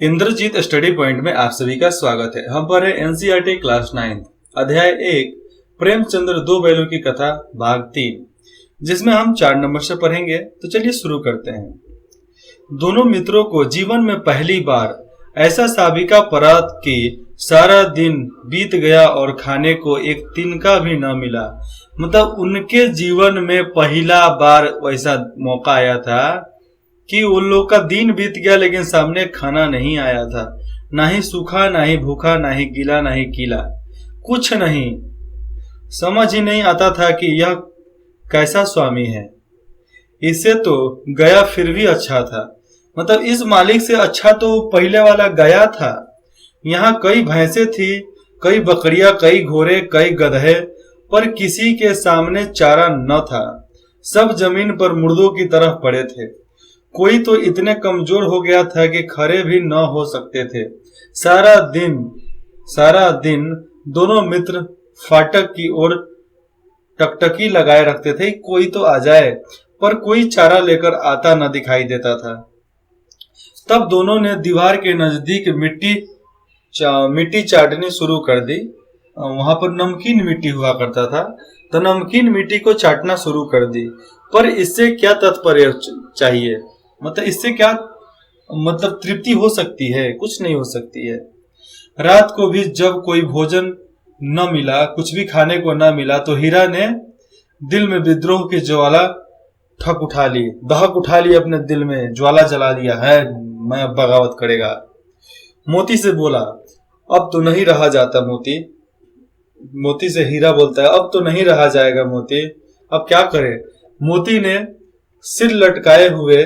Indrajit study point में आप सभी का स्वागत है। हम पढ़ रहे एनसीईआरटी क्लास 9 अध्याय 1 प्रेमचंद्र दो बैलों की कथा भाग 3, जिसमें हम 4 नंबर से पढ़ेंगे। तो चलिए शुरू करते हैं। दोनों मित्रों को जीवन में पहली बार ऐसा साबिका पड़ा कि सारा दिन बीत गया और खाने को एक तिनका भी न मिला। मतलब उनके जीवन में पहला बार वैसा मौका आया था कि उन लोग का दिन बीत गया लेकिन सामने खाना नहीं आया था। ना ही सूखा, ना ही भूखा, ना ही गीला, ना ही गीला, कुछ नहीं। समझ ही नहीं आता था कि यह कैसा स्वामी है। इससे तो गया फिर भी अच्छा था। मतलब इस मालिक से अच्छा तो पहले वाला गया था। यहाँ कई भैंसे थी, कई बकरियां, कई घोड़े, कई गधे, पर किसी के सामने चारा न था। सब जमीन पर मुर्दों की तरह पड़े थे। कोई तो इतने कमजोर हो गया था कि खड़े भी न हो सकते थे। सारा दिन दोनों मित्र फाटक की ओर टकटकी लगाए रखते थे, कोई तो आ जाए, पर कोई चारा लेकर आता न दिखाई देता था। तब दोनों ने दीवार के नजदीक मिट्टी चाटनी शुरू कर दी। वहां पर नमकीन मिट्टी हुआ करता था, तो नमकीन मिट्टी को चाटना शुरू कर दी। पर इससे क्या तात्पर्य चाहिए? मतलब इससे क्या तृप्ति हो सकती है? कुछ नहीं हो सकती है। रात को भी जब कोई भोजन न मिला, कुछ भी खाने को न मिला, तो हीरा ने दिल में विद्रोह की ज्वाला दहक उठा ली। अपने दिल में ज्वाला जला दिया है, मैं अब बगावत करेगा। मोती से बोला, अब तो नहीं रहा जाता। मोती से हीरा बोलता है, अब तो नहीं रहा जाएगा मोती, अब क्या करे? मोती ने सिर लटकाए हुए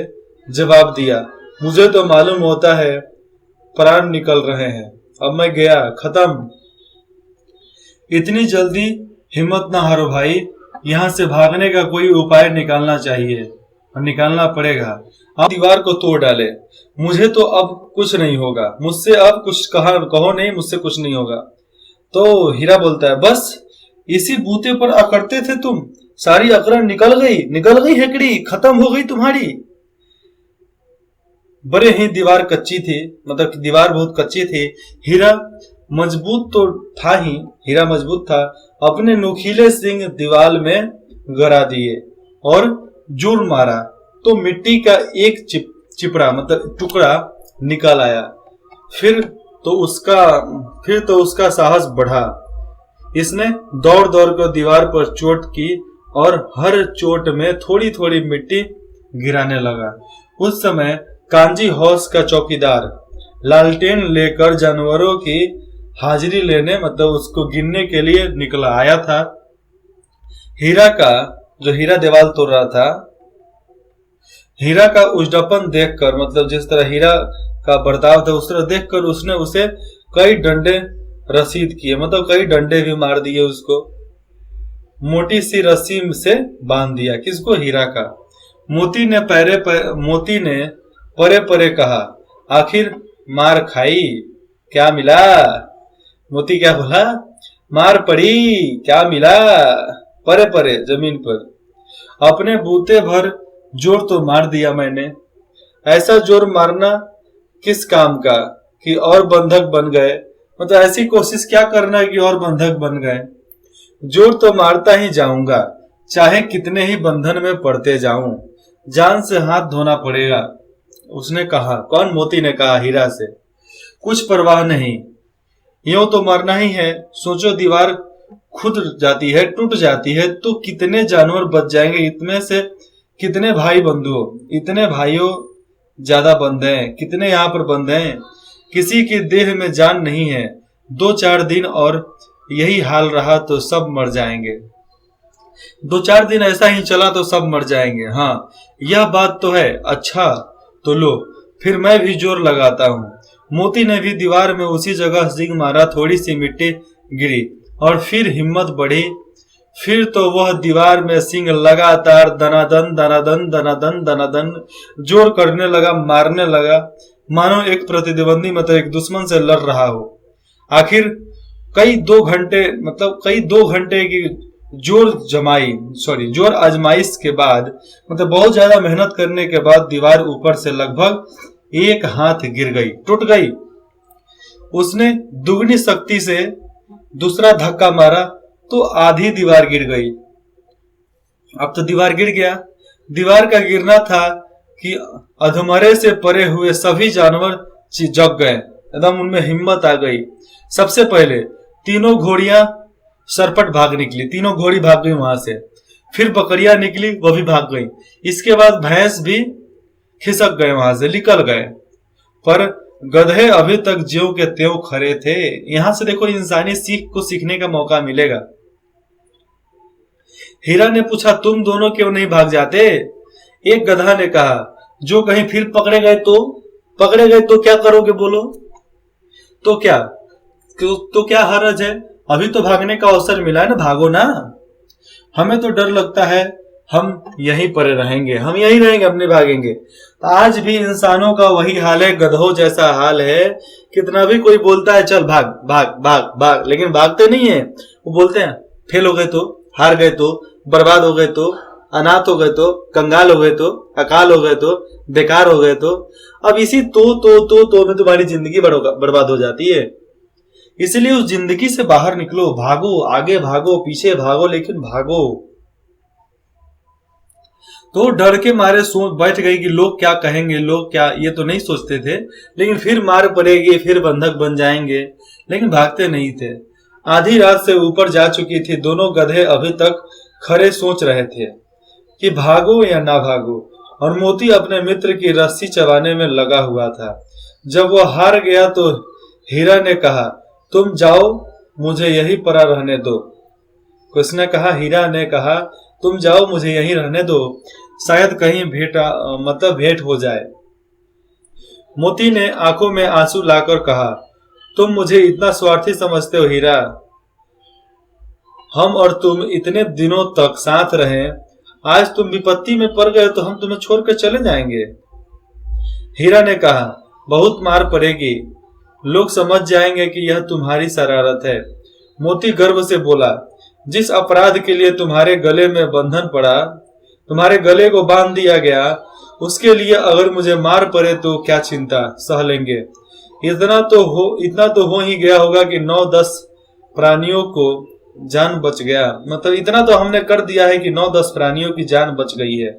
जवाब दिया, मुझे तो मालूम होता है प्राण निकल रहे हैं, अब मैं गया, खत्म। इतनी जल्दी हिम्मत ना हारो भाई, यहाँ से भागने का कोई उपाय निकालना चाहिए और निकालना पड़ेगा। आप दीवार को तोड़ डाले, मुझे तो अब कुछ नहीं होगा, मुझसे अब कुछ कहो नहीं, मुझसे कुछ नहीं होगा। तो हीरा बोलता है, बस इसी बूते पर अकड़ते थे तुम, सारी अकड़ निकल गई हेकड़ी, खत्म हो गई तुम्हारी। बड़े ही दीवार कच्ची थी, मतलब दीवार बहुत कच्ची थी। हीरा मजबूत तो था ही, हीरा मजबूत था। अपने नुकीले सिंग दीवार में गड़ा दिए और जोर मारा तो मिट्टी का एक चिपड़ा मतलब टुकड़ा निकल आया। फिर तो उसका साहस बढ़ा। इसने दौड़ दौड़ कर दीवार पर चोट की और हर चोट में थोड़ी थोड़ी मिट्टी गिराने लगा। उस समय कांजी हाउस का चौकीदार लालटेन लेकर जानवरों की हाजिरी लेने, मतलब उसको गिनने के लिए निकला आया था। हीरा दीवार तोड़ रहा था, हीरा का उजड़पन देखकर, मतलब जिस तरह हीरा का बर्ताव था उस तरह देखकर उसने उसे कई डंडे रसीद किए, मतलब कई डंडे भी मार दिए। उसको मोटी सी रस्सी से बांध दिया। किसको? हीरा का। मोती ने परे परे कहा, आखिर मार खाई, क्या मिला? मोती क्या बोला? मार पड़ी, क्या मिला? परे परे जमीन पर। अपने बूते भर जोर तो मार दिया मैंने, ऐसा जोर मारना किस काम का कि और बंधक बन गए। मतलब ऐसी कोशिश क्या करना कि और बंधक बन गए। जोर तो मारता ही जाऊंगा, चाहे कितने ही बंधन में पड़ते जाऊं, जान से हाथ धोना पड़ेगा। उसने कहा। कौन? मोती ने कहा हीरा से। कुछ परवाह नहीं, यूं तो मरना ही है। सोचो, दीवार खुद जाती है, टूट जाती है तो कितने जानवर बच जाएंगे। इतने से कितने भाई बंधुओं, इतने भाइयों ज्यादा बंधे हैं, कितने यहाँ पर बंधे हैं। किसी की देह में जान नहीं है। 2-4 दिन और यही हाल रहा तो सब मर जाएंगे। 2-4 दिन ऐसा ही चला तो सब मर जाएंगे। हाँ, यह बात तो है। अच्छा तो लो, फिर मैं भी जोर लगाता हूँ। मोती ने भी दीवार में उसी जगह सिंग मारा, थोड़ी सी मिट्टी गिरी और फिर हिम्मत बढ़ी। फिर तो वह दीवार में सिंग लगातार दनादन दनादन दनादन दनादन जोर करने लगा, मारने लगा, मानो एक प्रतिद्वंदी, मतलब एक दुश्मन से लड़ रहा हो। आखिर कई 2 घंटे की जोर आजमाइश के बाद, मतलब बहुत ज्यादा मेहनत करने के बाद दीवार ऊपर से लगभग एक हाथ गिर गई, टूट गई। उसने दुगनी शक्ति से दूसरा धक्का मारा तो आधी दीवार गिर गई। अब तो दीवार गिर गया। दीवार का गिरना था कि अधमरे से परे हुए सभी जानवर जग गए, एकदम उनमें हिम्मत आ गई। सबसे पहले तीनों घोड़ियां सरपट भाग निकली, तीनों घोड़ी भाग गई वहां से। फिर बकरियां निकली, वो भी भाग गई। इसके बाद भैंस भी खिसक गए, वहां से निकल गए। पर गधे अभी तक ज्यों के त्यों खड़े थे। यहां से देखो इंसानी सीख को सीखने का मौका मिलेगा। हीरा ने पूछा, तुम दोनों क्यों नहीं भाग जाते? एक गधा ने कहा, जो कहीं फिर पकड़े गए तो क्या करोगे बोलो? तो क्या हर्ज है? अभी तो भागने का अवसर मिला है ना, भागो ना। हमें तो डर लगता है, हम यहीं पर रहेंगे, हम यहीं रहेंगे, हम नहीं भागेंगे। तो आज भी इंसानों का वही हाल है, गधों जैसा हाल है। कितना भी कोई बोलता है चल भाग भाग भाग भाग, लेकिन भागते नहीं है। वो बोलते हैं फेल हो गए तो, हार गए तो, बर्बाद हो गए तो, अनाथ हो गए तो, कंगाल हो गए तो, अकाल हो गए तो, बेकार हो गए तो। अब इसी तो में तुम्हारी जिंदगी बर्बाद हो जाती है। इसलिए उस जिंदगी से बाहर निकलो, भागो, आगे भागो, पीछे भागो, लेकिन भागो। तो डर के मारे सोच बैठ गई कि लोग क्या कहेंगे, लोग क्या, ये तो नहीं सोचते थे। लेकिन फिर मार पड़ेगी, फिर बंधक बन जाएंगे, लेकिन भागते नहीं थे। आधी रात से ऊपर जा चुकी थी। दोनों गधे अभी तक खड़े सोच रहे थे कि भागो या ना भागो, और मोती अपने मित्र की रस्सी चबाने में लगा हुआ था। जब वह हार गया तो हीरा ने कहा, तुम जाओ, मुझे यहीं पड़ा रहने दो। उसने कहा, हीरा ने कहा, तुम जाओ, मुझे यहीं रहने दो, शायद कहीं भेंट हो जाए। मोती ने आंखों में आंसू लाकर कहा, तुम मुझे इतना स्वार्थी समझते हो हीरा? हम और तुम इतने दिनों तक साथ रहे, आज तुम विपत्ति में पड़ गए तो हम तुम्हें छोड़कर चले जाएंगे? हीरा ने कहा, बहुत मार पड़ेगी, लोग समझ जाएंगे कि यह तुम्हारी शरारत है। मोती गर्व से बोला, जिस अपराध के लिए तुम्हारे गले में बंधन पड़ा, तुम्हारे गले को बांध दिया गया, उसके लिए अगर मुझे मार पड़े तो क्या चिंता, सह लेंगे। इतना तो हो ही गया होगा कि 9-10 प्राणियों को जान बच गया। मतलब इतना तो हमने कर दिया है कि 9-10 प्राणियों की जान बच गई है।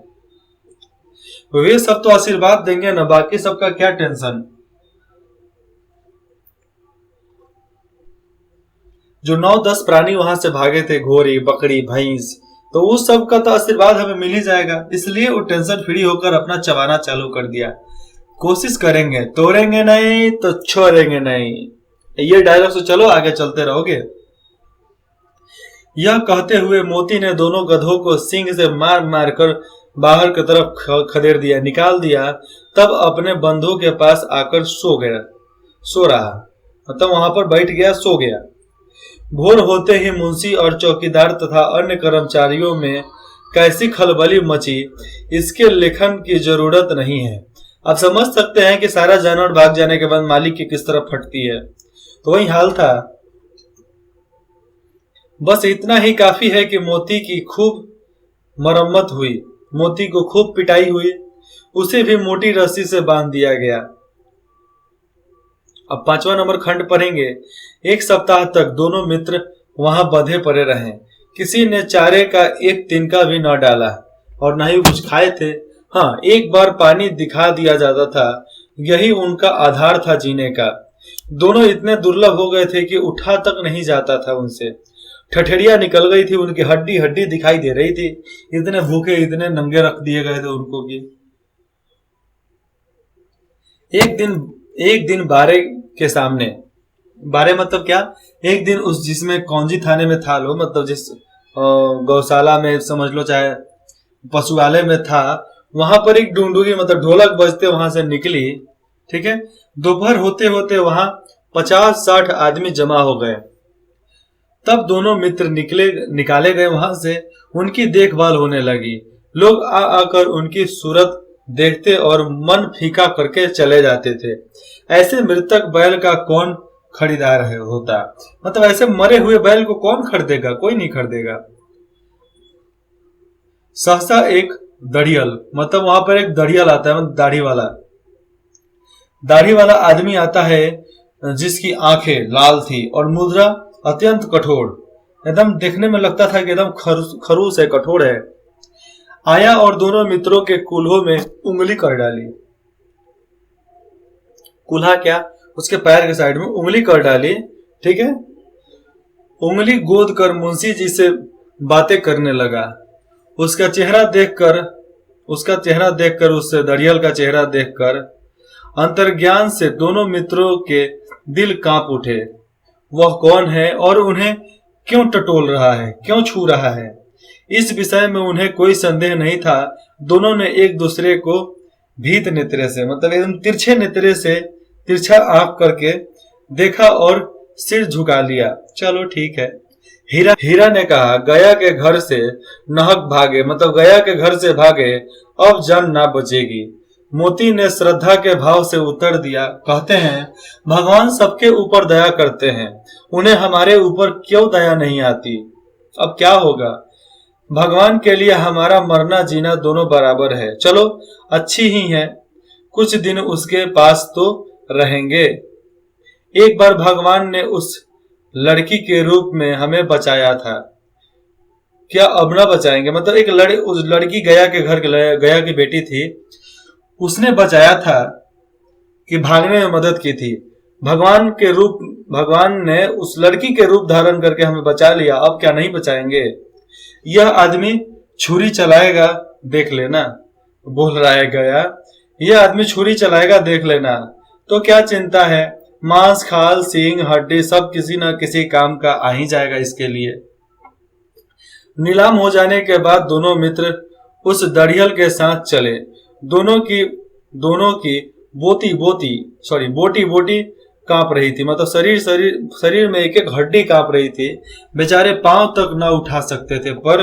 वे सब तो आशीर्वाद देंगे ना, बाकी सबका क्या टेंशन। जो 9-10 प्राणी वहां से भागे थे, घोड़ी, बकरी, भैंस, तो उस सब का तो आशीर्वाद हमें मिल ही जाएगा। इसलिए वो टेंशन फ्री होकर अपना चबाना चालू कर दिया। कोशिश करेंगे, तोड़ेंगे नहीं तो छोड़ेंगे नहीं, ये डायलॉग से चलो आगे चलते रहोगे। यह कहते हुए मोती ने दोनों गधों को सींग से मार मार कर बाहर की तरफ खदेड़ दिया, निकाल दिया। तब अपने बंधु के पास आकर सो रहा, मतलब वहां पर बैठ गया, सो गया। भोर होते ही मुंशी और चौकीदार तथा अन्य कर्मचारियों में कैसी खलबली मची, इसके लेखन की जरूरत नहीं है। आप समझ सकते हैं कि सारा जानवर भाग जाने के बाद मालिक की किस तरह फटती है। तो वही हाल था। बस इतना ही काफी है कि मोती की खूब मरम्मत हुई, मोती को खूब पिटाई हुई, उसे भी मोटी रस्सी से बांध दिया गया। अब 5वां नंबर खंड पढ़ेंगे। एक सप्ताह तक दोनों मित्र वहां बंधे पड़े रहे। किसी ने चारे का एक तिनका भी न डाला और न ही कुछ खाए थे। हाँ, एक बार पानी दिखा दिया जाता था, यही उनका आधार था जीने का। दोनों इतने दुर्लभ हो गए थे कि उठा तक नहीं जाता था उनसे। ठठेरिया निकल गई थी, उनकी हड्डी हड्डी दिखाई दे रही थी। इतने भूखे, इतने नंगे रख दिए गए थे उनको कि एक दिन बारे के सामने, बारे मतलब क्या, एक दिन उस जिसमें कौंजी थाने में था लो, मतलब जिस गौशाला में समझ लो, चाहे पशुआलय में था, वहां पर एक डूंडूगी मतलब ढोलक बजते वहां से निकली। ठीक है, दोपहर होते होते वहां 50-60 आदमी जमा हो गए। तब दोनों मित्र निकाले गए वहां से। उनकी देखभाल होने लगी। लोग आकर उनकी सूरत देखते और मन फीका करके चले जाते थे। ऐसे मृतक बैल का कौन खरीदार होता, मतलब ऐसे मरे हुए बैल को कौन खरीदेगा, कोई नहीं खरीदेगा। सहसा एक दड़ियल, मतलब वहां पर एक दड़ियल आता है, दाढ़ी वाला, दाढ़ी वाला आदमी आता है जिसकी आंखें लाल थी और मुद्रा अत्यंत कठोर, एकदम देखने में लगता था कि एकदम खरूस है, कठोर है। आया और दोनों मित्रों के कूल्हों में उंगली कर डाली। कूल्हा क्या, उसके पैर के साइड में उंगली कर डाली, ठीक है। उंगली गोद कर मुंशी जी से बातें करने लगा। उसका चेहरा देखकर, उससे दरियल का चेहरा देखकर अंतर्ज्ञान से दोनों मित्रों के दिल कांप उठे। वह कौन है और उन्हें क्यों टटोल रहा है, क्यों छू रहा है, इस विषय में उन्हें कोई संदेह नहीं था। दोनों ने एक दूसरे को भीत नेत्रे से, मतलब एकदम तिरछे नेत्रे से, तिरछा आंख करके देखा और सिर झुका लिया। चलो ठीक है। हीरा ने कहा, गया के घर से नाहक भागे, मतलब गया के घर से भागे, अब जान ना बचेगी। मोती ने श्रद्धा के भाव से उत्तर दिया, कहते हैं भगवान सबके ऊपर दया करते हैं, उन्हें हमारे ऊपर क्यों दया नहीं आती। अब क्या होगा, भगवान के लिए हमारा मरना जीना दोनों बराबर है। चलो अच्छी ही है, कुछ दिन उसके पास तो रहेंगे। एक बार भगवान ने उस लड़की के रूप में हमें बचाया था, क्या अब ना बचाएंगे। मतलब उस लड़की गया के घर, गया की बेटी थी, उसने बचाया था कि भागने में मदद की थी। भगवान ने उस लड़की के रूप धारण करके हमें बचा लिया, अब क्या नहीं बचाएंगे। यह आदमी छुरी चलाएगा देख लेना, बोल रहा है गया, यह आदमी छुरी चलाएगा देख लेना, तो क्या चिंता है, मांस खाल सींग हड्डी सब किसी न किसी काम का आ ही जाएगा इसके लिए। नीलाम हो जाने के बाद दोनों मित्र उस दरियल के साथ चले। दोनों की बोटी कांप रही थी, मतलब शरीर में एक एक हड्डी कांप रही थी। बेचारे पांव तक न उठा सकते थे, पर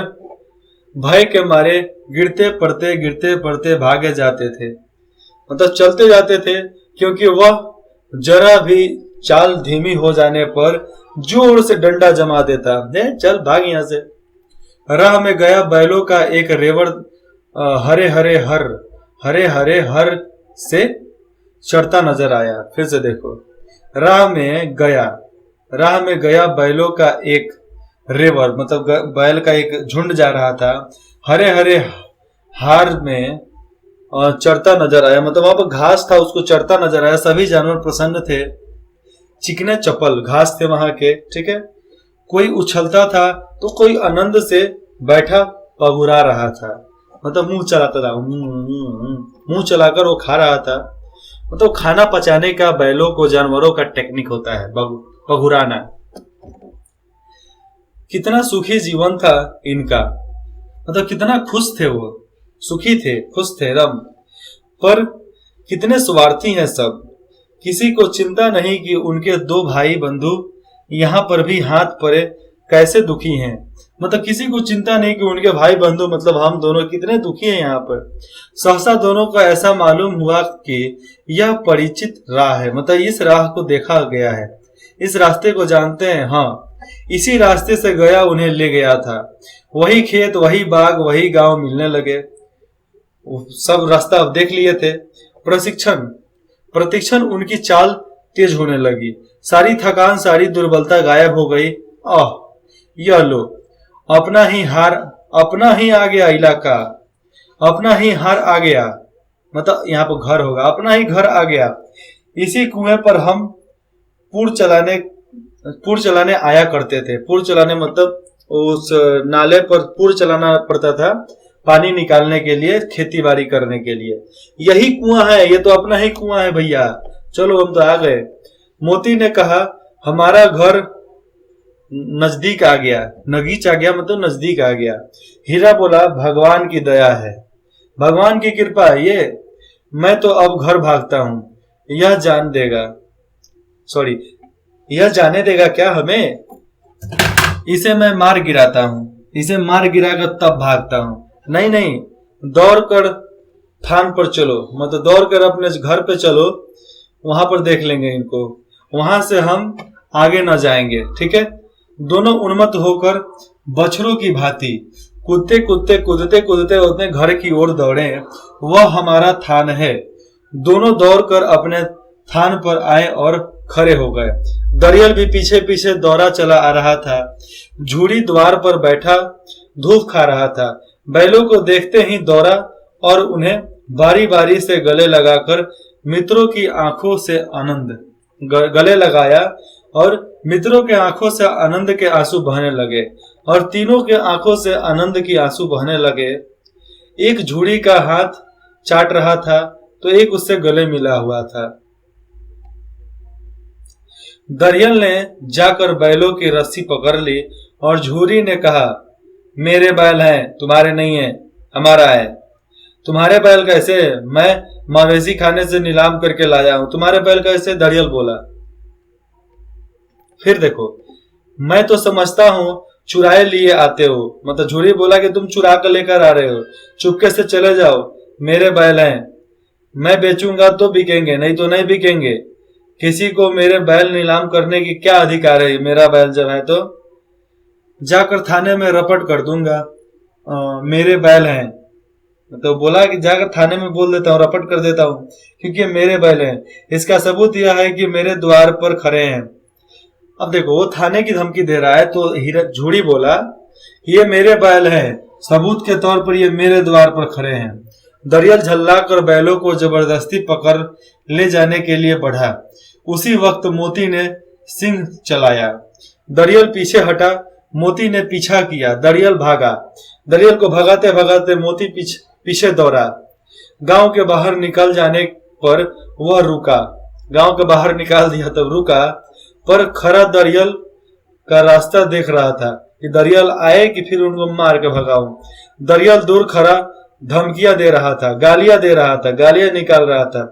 भय के मारे गिरते पड़ते भागे जाते थे, मतलब चलते जाते थे, क्योंकि वह जरा भी चाल धीमी हो जाने पर जोर से डंडा जमा देता, चल भाग यहां से। राह में गया बैलों का एक रेवड़ हरे हरे हर से चढ़ता नजर आया। फिर से देखो, राह में गया बैलों का एक रेवड़, मतलब बैल का एक झुंड जा रहा था, हरे हरे हार में चढ़ता नजर आया, मतलब वहां पर घास था, उसको चढ़ता नजर आया। सभी जानवर प्रसन्न थे, चिकने चपल घास थे वहां के, ठीक है। कोई उछलता था तो कोई आनंद से बैठा पगुरा रहा था, मतलब मुंह चलाता था, मुंह चलाकर वो खा रहा था। मतलब खाना पचाने का बैलों को, जानवरों का टेक्निक होता है पगुराना। कितना सुखी जीवन था इनका, मतलब कितना खुश थे वो, सुखी थे, खुश थे रम। पर कितने स्वार्थी हैं सब, किसी को चिंता नहीं कि उनके दो भाई बंधु यहाँ पर भी हाथ परे कैसे दुखी हैं। मतलब किसी को चिंता नहीं कि उनके भाई बंधु, मतलब हम दोनों कितने दुखी हैं यहाँ पर। सहसा दोनों को ऐसा मालूम हुआ कि यह परिचित राह है, मतलब इस राह को देखा गया है, इस रास्ते को जानते हैं। हाँ, इसी रास्ते से गया उन्हें ले गया था। वही खेत, वही बाग, वही गांव मिलने लगे, सब रास्ता अब देख लिए थे। प्रतिक्षण उनकी चाल तेज होने लगी, सारी थकान, सारी दुर्बलता गायब हो गई। यह लो, अपना ही आ गया इलाका, अपना ही हार आ गया, मतलब यहाँ पर घर होगा, अपना ही घर आ गया। इसी कुएं पर हम पुर चलाने आया करते थे। पुर चलाने मतलब उस नाले पर पुर चलाना पड़ता था पानी निकालने के लिए, खेती बाड़ी करने के लिए। यही कुआं है, ये तो अपना ही कुआं है भैया, चलो हम तो आ गए। मोती ने कहा, हमारा घर नजदीक आ गया, नगीच आ गया, मतलब नजदीक आ गया। हीरा बोला, भगवान की दया है, भगवान की कृपा है ये, मैं तो अब घर भागता हूं, यह जाने देगा क्या हमें? इसे मैं मार गिराता हूं, इसे मार गिराकर तब भागता हूं। नहीं, दौड़ कर थान पर चलो, मतलब दौड़ कर अपने घर पे चलो, वहां पर देख लेंगे इनको, वहां से हम आगे न जाएंगे, ठीक है। दोनों उन्मत्त होकर बछड़ों की भांति कूदते अपने घर की ओर दौड़े। वह हमारा थान है। दोनों दौड़कर अपने थान पर आए और खड़े हो गए। दरियल भी पीछे पीछे दौड़ा चला आ रहा था। झूरी द्वार पर बैठा धूप खा रहा था। बैलों को देखते ही दौड़ा और उन्हें बारी बारी से गले लगाकर मित्रों की आंखों से आनंद गले लगाया और मित्रों के आंखों से आनंद के आंसू बहने लगे और तीनों के आंखों से आनंद की आंसू बहने लगे। एक झूड़ी का हाथ चाट रहा था तो एक उससे गले मिला हुआ था। दरियल ने जाकर बैलों की रस्सी पकड़ ली और झूरी ने कहा, मेरे बैल हैं, तुम्हारे नहीं है, हमारा है। तुम्हारे बैल कैसे? मैं मवेशी खाने से नीलाम करके लाया हूं। तुम्हारे बैल कैसे? दरियल बोला। फिर देखो, मैं तो समझता हूं चुराए लिए आते हो। मतलब झूरी बोला कि तुम चुरा कर लेकर आ रहे हो, चुपके से चले जाओ, मेरे बैल हैं, मैं बेचूंगा तो बिकेंगे, नहीं तो नहीं बिकेंगे। किसी को मेरे बैल नीलाम करने की क्या अधिकार है? मेरा बैल जब है तो जाकर थाने में रपट कर दूंगा, मेरे बैल हैं। तो बोला कि जाकर थाने में बोल देता हूँ, रपट कर देता हूँ, क्योंकि मेरे बैल हैं। इसका सबूत यह है कि मेरे द्वार पर खड़े हैं। अब देखो, वो थाने की धमकी दे रहा है तो झूड़ी बोला, ये मेरे बैल हैं, सबूत के तौर पर ये मेरे द्वार पर खड़े हैं। दरियल झल्ला कर बैलों को जबरदस्ती पकड़ ले जाने के लिए बढ़ा। उसी वक्त मोती ने सिंह चलाया। दरियल पीछे हटा, मोती ने पीछा किया। दरियल भागा। दरियल को भगाते भगाते मोती पीछे दौड़ा। गांव के बाहर निकल जाने पर वह रुका। गांव के बाहर निकाल दिया तब रुका, पर खरा दरियल का रास्ता देख रहा था कि दरियल आए कि फिर उनको मार के भगाऊं। दरियल दूर खड़ा धमकियां दे रहा था, गालियां दे रहा था, गालियां निकाल रहा था,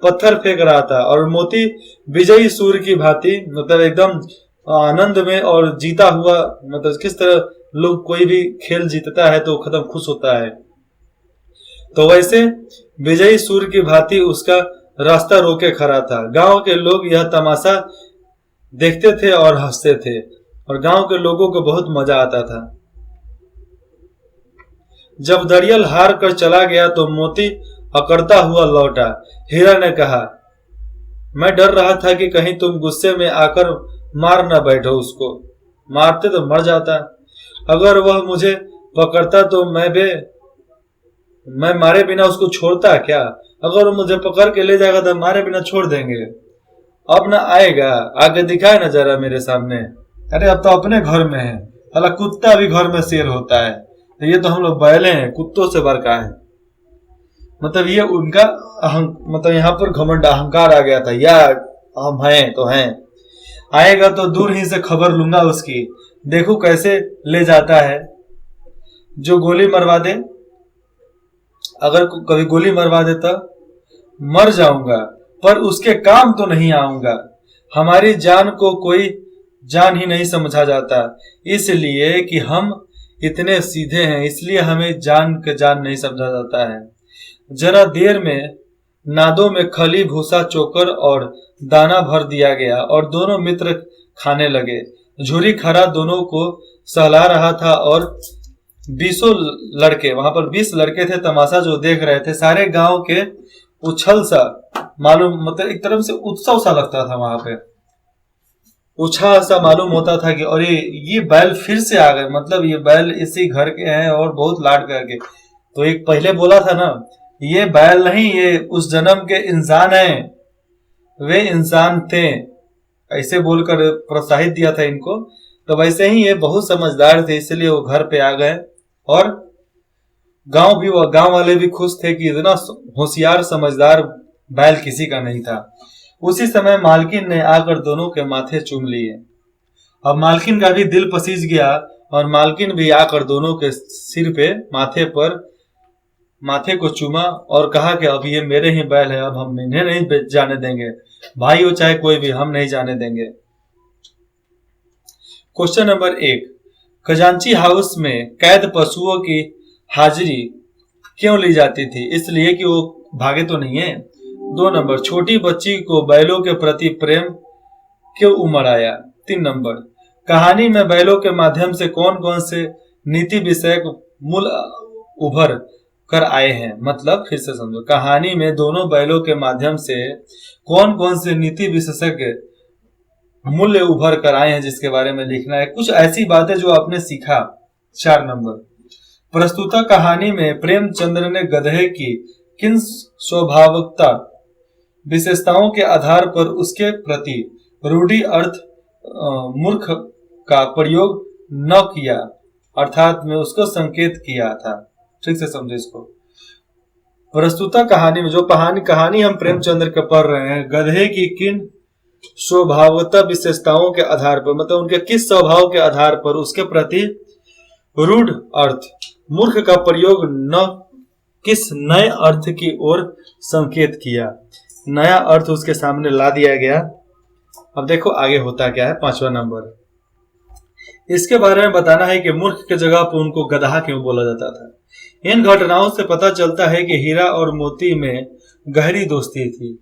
पत्थर फेंक रहा था और मोती विजयी सूर की भांति, मतलब एकदम आनंद में और जीता हुआ, मतलब किस तरह लोग कोई भी खेल जीतता है तो खत्म खुश होता है, तो वैसे विजयी सूर की भांति उसका रास्ता रोके खड़ा था। गांव के लोग यह तमाशा देखते थे और हंसते थे और गांव के लोगों को बहुत मजा आता था। जब दरियल हार कर चला गया तो मोती अकड़ता हुआ लौटा। हीरा ने कहा, मैं डर रहा था कि कहीं तुम गुस्से में आकर मार न बैठो उसको, मारते तो मर जाता। अगर वह मुझे पकड़ता तो मैं मारे बिना उसको छोड़ता क्या? अगर वो मुझे पकड़ के ले जाएगा तो मारे बिना छोड़ देंगे। अब ना आएगा, आगे दिखाए ना जरा मेरे सामने। अरे अब तो अपने घर में है, साला कुत्ता भी घर में शेर होता है, तो ये तो हम लोग बैले हैं, कुत्तों से बड़का है। मतलब ये उनका मतलब यहाँ पर घमंड अहंकार आ गया था, यार हम हैं तो हैं, आएगा तो दूर ही से खबर लूंगा उसकी, देखो कैसे ले जाता है। जो गोली मरवा दे, अगर कभी गोली मरवा देता मर जाऊंगा, पर उसके काम तो नहीं आऊंगा। हमारी जान को कोई जान ही नहीं समझा जाता, इसलिए कि हम इतने सीधे हैं, इसलिए हमें जान के जान नहीं समझा जाता है। जरा देर में नादों में खली, भूसा, चोकर और दाना भर दिया गया और दोनों मित्र खाने लगे। झूरी खरा दोनों को सहला रहा था और 20 लड़के, वहां पर 20 लड़के थे तमाशा जो देख रहे थे। सारे गांव के उछल सा मालूम, मतलब एक तरफ से उत्सव सा लगता था, वहां पे उछाल सा मालूम होता था कि अरे ये बैल फिर से आ गए, मतलब ये बैल इसी घर के हैं और बहुत लाड करके। तो एक पहले बोला था ना, ये बैल नहीं, ये उस जन्म के इंसान हैं, वे इंसान थे, ऐसे बोलकर प्रोत्साहित दिया था इनको। तो वैसे ही ये बहुत समझदार थे, इसलिए वो घर पे आ गए और गांव वाले भी खुश थे कि इतना होशियार समझदार बैल किसी का नहीं था। उसी समय मालकिन ने आकर दोनों के माथे चूम लिए। अब मालकिन का भी दिल पसीज गया और मालकिन भी आकर दोनों के सिर पे माथे को चूमा और कहा कि अब ये मेरे ही बैल है, अब हम इन्हें नहीं जाने देंगे, भाई हो चाहे कोई भी, हम नहीं जाने देंगे। क्वेश्चन नंबर 1, खजांची हाउस में कैद पशुओं की हाजिरी क्यों ली जाती थी? इसलिए कि वो भागे तो नहीं है। 2 नंबर, छोटी बच्ची को बैलों के प्रति प्रेम क्यों उमड़ आया? 3 नंबर, कहानी में बैलों के माध्यम से कौन कौन से नीति विषयक मूल उभर कर आए हैं। मतलब फिर से समझो, कहानी में दोनों बैलों के माध्यम से कौन कौन से नीति विशेषज्ञ मूल्य उभर कर आए हैं जिसके बारे में लिखना है। कुछ ऐसी बातें जो आपने सीखा। 4 नंबर, प्रस्तुता कहानी में प्रेमचंद्र ने गधे की किन स्वभावकता विशेषताओं के आधार पर उसके प्रति रूढ़ि अर्थ मूर्ख का प्रयोग न किया, अर्थात में उसको संकेत किया था। ठीक से समझे इसको। प्रस्तुता कहानी में जो कहानी हम प्रेमचंद्र के पढ़ रहे हैं, गधे की किन स्वभावता विशेषताओं के आधार पर, मतलब उनके किस स्वभाव के आधार पर उसके प्रति रूढ़ अर्थ मूर्ख का प्रयोग न किस नए अर्थ की ओर संकेत किया, नया अर्थ उसके सामने ला दिया गया। अब देखो आगे होता क्या है। 5वां नंबर, इसके बारे में बताना है कि मूर्ख की जगह पर उनको गधा क्यों बोला जाता था। इन घटनाओं से पता चलता है कि हीरा और मोती में गहरी दोस्ती थी।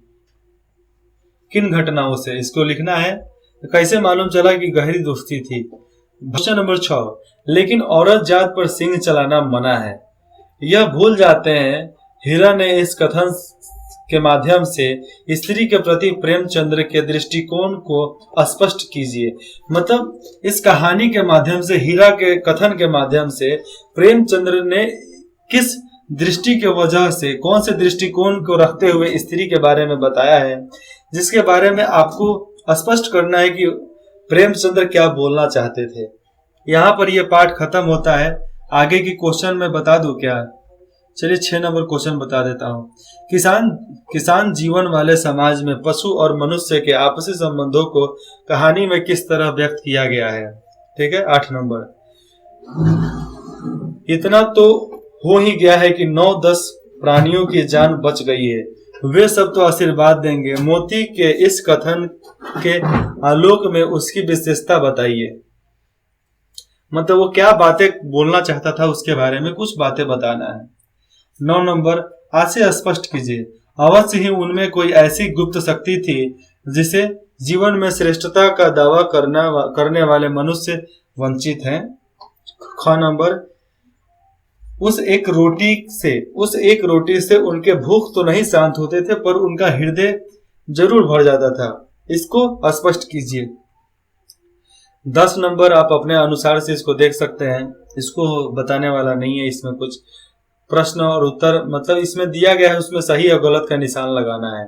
किन घटनाओं से, इसको लिखना है। कैसे मालूम चला कि गहरी दोस्ती थी। क्वेश्चन नंबर 6, लेकिन औरत जात पर सिंह चलाना मना है। यह भूल जाते हैं हीरा ने इस कथन के माध्यम से स्त्री के प्रति प्रेमचंद्र के दृष्टिकोण को स्पष्ट कीजिए। मतलब इस कहानी के माध्यम से, हीरा के कथन के माध्यम से प्रेमचंद्र ने किस दृष्टि के वजह से, कौन से दृष्टिकोण को रखते हुए स्त्री के बारे में बताया है, जिसके बारे में आपको स्पष्ट करना है कि प्रेमचंद्र क्या बोलना चाहते थे। यहाँ पर यह पाठ खत्म होता है। आगे की क्वेश्चन में बता दूं क्या? चलिए 6 नंबर क्वेश्चन बता देता हूँ। किसान जीवन वाले समाज में पशु और मनुष्य के आपसी संबंधों को कहानी में किस तरह व्यक्त किया गया है। ठीक है। 8 नंबर, इतना तो हो ही गया है कि 9-10 प्राणियों की जान बच गई है, वे सब तो आशीर्वाद देंगे। मोती के इस कथन के आलोक में उसकी विशेषता बताइए। मतलब वो क्या बातें बोलना चाहता था उसके बारे में कुछ बातें बताना है। 9 नंबर, आज से स्पष्ट कीजिए, अवश्य ही उनमें कोई ऐसी गुप्त शक्ति थी जिसे जीवन में श्रेष्ठता का दावा करने वाले मनुष्य वंचित हैं। 6 नंबर, उस एक रोटी से उनके भूख तो नहीं शांत होते थे, पर उनका हृदय जरूर भर जाता था। इसको स्पष्ट कीजिए। 10 नंबर, आप अपने अनुसार से इसको देख सकते हैं, इसको बताने वाला नहीं है। इसमें कुछ प्रश्न और उत्तर, मतलब इसमें दिया गया है, उसमें सही और गलत का निशान लगाना है।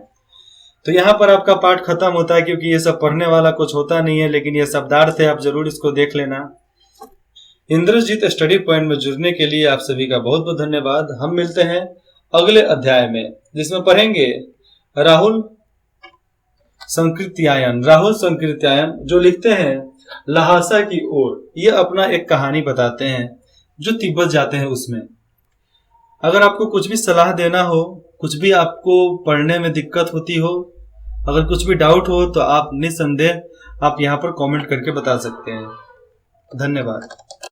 तो यहाँ पर आपका पाठ खत्म होता है, क्योंकि ये सब पढ़ने वाला कुछ होता नहीं है, लेकिन ये शब्दार्थ है, आप जरूर इसको देख लेना। इंद्रजीत स्टडी पॉइंट में जुड़ने के लिए आप सभी का बहुत बहुत धन्यवाद। हम मिलते हैं अगले अध्याय में, जिसमें पढ़ेंगे राहुल संकृत्यायन जो लिखते हैं लहासा की ओर। ये अपना एक कहानी बताते हैं जो तिब्बत जाते हैं उसमें। अगर आपको कुछ भी सलाह देना हो, कुछ भी आपको पढ़ने में दिक्कत होती हो, अगर कुछ भी डाउट हो, तो आप निस्संदेह आप यहाँ पर कमेंट करके बता सकते हैं। धन्यवाद।